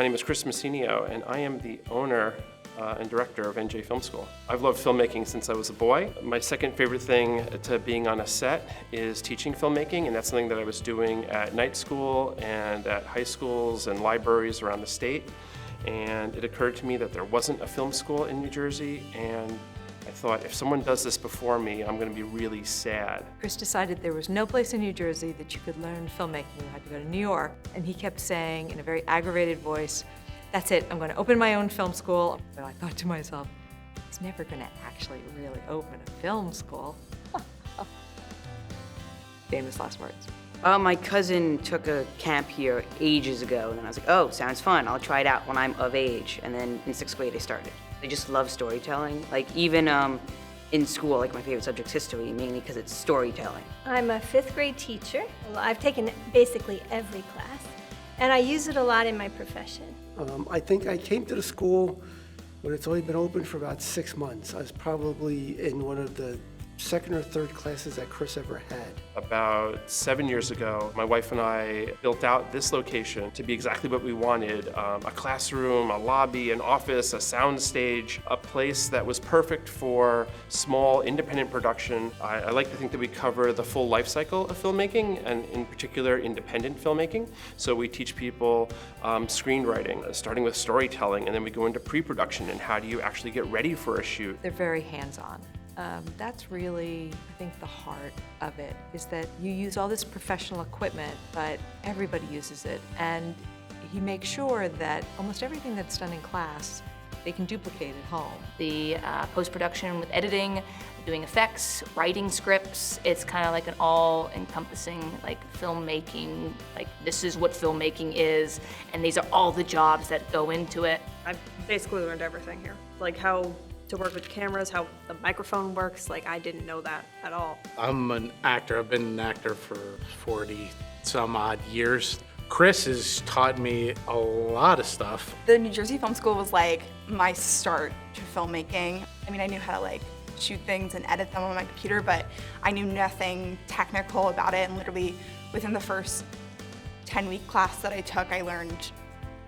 My name is Chris Messineo, and I am the owner and director of NJ Film School. I've loved filmmaking since I was a boy. My second favorite thing to being on a set is teaching filmmaking, and that's something that I was doing at night school and at high schools and libraries around the state. And it occurred to me that there wasn't a film school in New Jersey, and I thought, if someone does this before me, I'm going to be really sad. Chris decided there was no place in New Jersey that you could learn filmmaking. You had to go to New York. And he kept saying in a very aggravated voice, "That's it, I'm going to open my own film school." And I thought to myself, he's never going to actually really open a film school. Famous last words. My cousin took a camp here ages ago, and then I was like, oh, sounds fun. I'll try it out when I'm of age. And then in 6th grade, I started. I just love storytelling. Like, even in school, like, my favorite subject's history, mainly because it's storytelling. I'm a 5th grade teacher. Well, I've taken basically every class, and I use it a lot in my profession. I think I came to the school when it's only been open for about 6 months. I was probably in one of the 2nd or 3rd classes that Chris ever had. About 7 years ago, my wife and I built out this location to be exactly what we wanted. A classroom, a lobby, an office, a sound stage, a place that was perfect for small independent production. I like to think that we cover the full life cycle of filmmaking, and in particular independent filmmaking. So we teach people screenwriting, starting with storytelling, and then we go into pre-production and how do you actually get ready for a shoot. They're very hands-on. That's really, I think, the heart of it, is that you use all this professional equipment, but everybody uses it. And he makes sure that almost everything that's done in class, they can duplicate at home. The post-production with editing, doing effects, writing scripts, it's kind of like an all-encompassing like filmmaking, like this is what filmmaking is, and these are all the jobs that go into it. I've basically learned everything here. Like how to work with cameras, how the microphone works. Like, I didn't know that at all. I'm an actor. I've been an actor for 40 some odd years. Chris has taught me a lot of stuff. The New Jersey Film School was like my start to filmmaking. I mean, I knew how to like shoot things and edit them on my computer, but I knew nothing technical about it. And literally within the first 10-week class that I took, I learned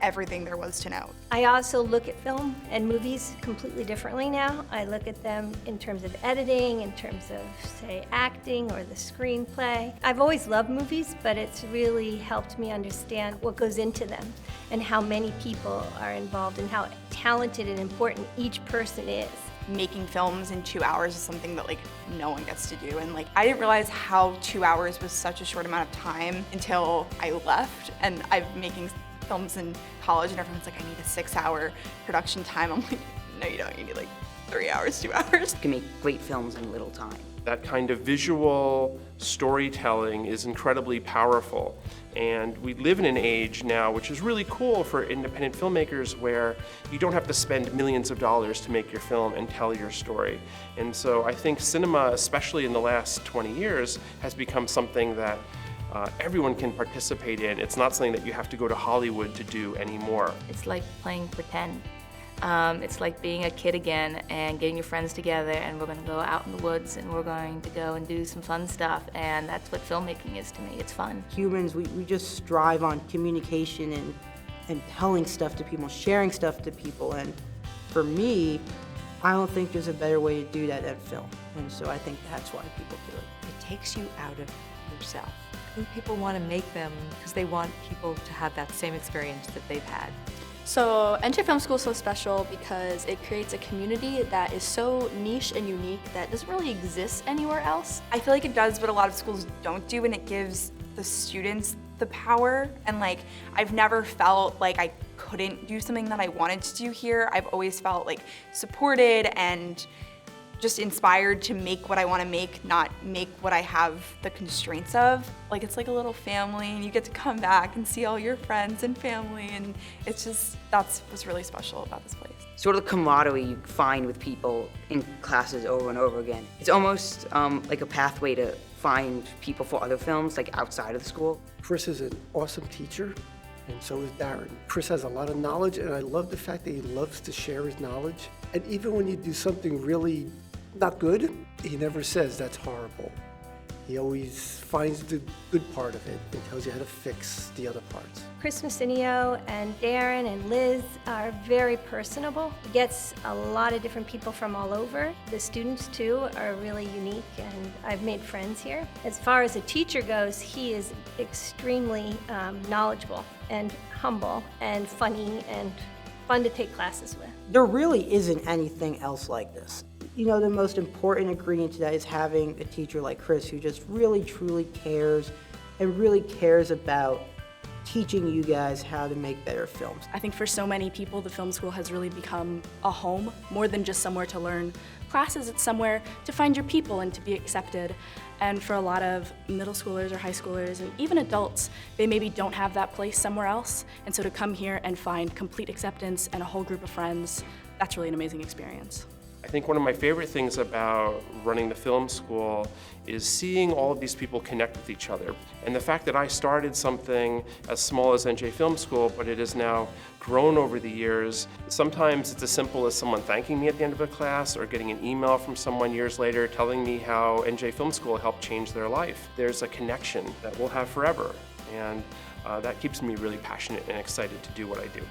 everything there was to know. I also look at film and movies completely differently now. I look at them in terms of editing, in terms of, say, acting or the screenplay. I've always loved movies, but it's really helped me understand what goes into them and how many people are involved and how talented and important each person is. Making films in 2 hours is something that like no one gets to do, and like I didn't realize how 2 hours was such a short amount of time until I left, and I'm making films in college and everyone's like, I need a 6-hour production time. I'm like, no you don't, you need like 3 hours, 2 hours. You can make great films in little time. That kind of visual storytelling is incredibly powerful. And we live in an age now which is really cool for independent filmmakers, where you don't have to spend millions of dollars to make your film and tell your story. And so I think cinema, especially in the last 20 years, has become something that everyone can participate in. It's not something that you have to go to Hollywood to do anymore. It's like playing pretend. It's like being a kid again and getting your friends together, and we're going to go out in the woods and we're going to go and do some fun stuff, and that's what filmmaking is to me. It's fun. Humans, we just strive on communication and telling stuff to people, sharing stuff to people, and for me, I don't think there's a better way to do that than film, and so I think that's why people do it. It takes you out of yourself. I think people want to make them because they want people to have that same experience that they've had. So NJ Film School is so special because it creates a community that is so niche and unique that doesn't really exist anywhere else. I feel like it does what a lot of schools don't do, and it gives the students the power. And like, I've never felt like I couldn't do something that I wanted to do here. I've always felt like supported and just inspired to make what I want to make, not make what I have the constraints of. Like, it's like a little family, and you get to come back and see all your friends and family, and it's just, that's what's really special about this place. Sort of the camaraderie you find with people in classes over and over again. It's almost like a pathway to find people for other films, like outside of the school. Chris is an awesome teacher, and so is Daryn. Chris has a lot of knowledge, and I love the fact that he loves to share his knowledge. And even when you do something really not good, he never says that's horrible. He always finds the good part of it and tells you how to fix the other parts. Chris Messineo and Daryn and Liz are very personable. He gets a lot of different people from all over. The students, too, are really unique, and I've made friends here. As far as a teacher goes, he is extremely knowledgeable and humble and funny and fun to take classes with. There really isn't anything else like this. You know, the most important ingredient to that is having a teacher like Chris who just really, truly cares and really cares about teaching you guys how to make better films. I think for so many people, the film school has really become a home, more than just somewhere to learn classes. It's somewhere to find your people and to be accepted. And for a lot of middle schoolers or high schoolers and even adults, they maybe don't have that place somewhere else. And so to come here and find complete acceptance and a whole group of friends, that's really an amazing experience. I think one of my favorite things about running the film school is seeing all of these people connect with each other. And the fact that I started something as small as NJ Film School, but it has now grown over the years. Sometimes it's as simple as someone thanking me at the end of a class or getting an email from someone years later telling me how NJ Film School helped change their life. There's a connection that we'll have forever. And that keeps me really passionate and excited to do what I do.